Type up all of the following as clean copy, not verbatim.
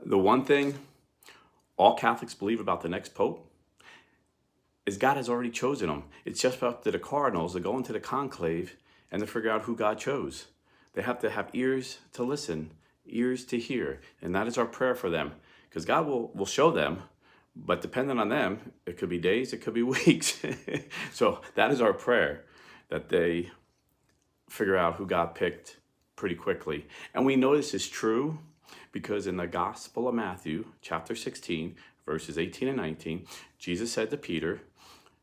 The one thing all Catholics believe about the next Pope is God has already chosen them. It's just up to the cardinals to go into the conclave and to figure out who God chose. They have to have ears to listen, ears to hear. And that is our prayer for them. Because God will show them, but depending on them, it could be days, it could be weeks. So that is our prayer, that they figure out who God picked pretty quickly. And we know this is true because in the Gospel of Matthew, chapter 16, verses 18 and 19, Jesus said to Peter,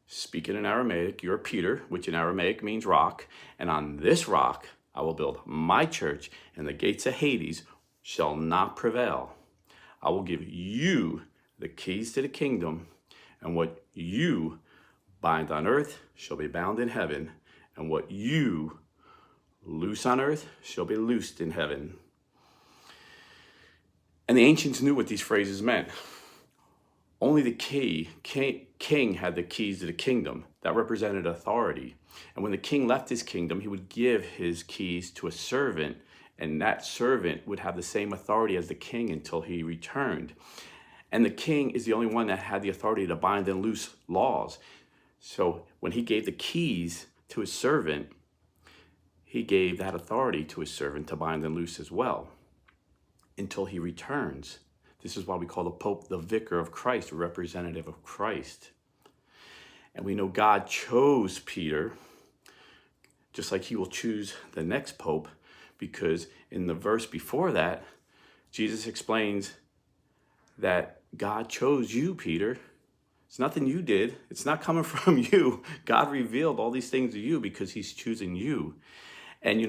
speaking in Aramaic, "You're Peter," which in Aramaic means rock, "and on this rock I will build my church, and the gates of Hades shall not prevail. I will give you the keys to the kingdom, and what you bind on earth shall be bound in heaven, and what you loose on earth shall be loosed in heaven." And the ancients knew what these phrases meant. Only the king had the keys to the kingdom. That represented authority. And when the king left his kingdom, he would give his keys to a servant, and that servant would have the same authority as the king until he returned. And the king is the only one that had the authority to bind and loose laws. So when he gave the keys to his servant, he gave that authority to his servant to bind and loose as well until he returns. This is why we call the Pope the vicar of Christ, a representative of Christ. And we know God chose Peter, just like he will choose the next Pope, because in the verse before that, Jesus explains that God chose you, Peter. It's nothing you did. It's not coming from you. God revealed all these things to you because he's choosing you. And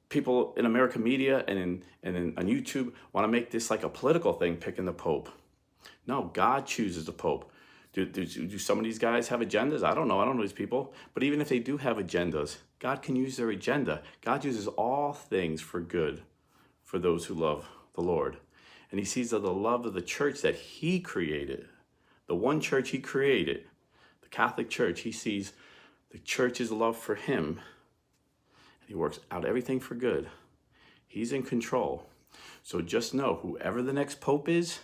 people in American media and on YouTube want to make this like a political thing, picking the Pope. No, God chooses the Pope. Do some of these guys have agendas? I don't know. I don't know these people. But even if they do have agendas, God can use their agenda. God uses all things for good for those who love the Lord. And he sees the love of the church that he created, the one church he created, the Catholic Church. He sees the church's love for him. And he works out everything for good. He's in control. So just know, whoever the next Pope is,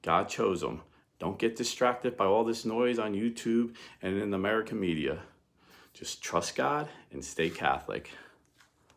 God chose him. Don't get distracted by all this noise on YouTube and in the American media. Just trust God and stay Catholic.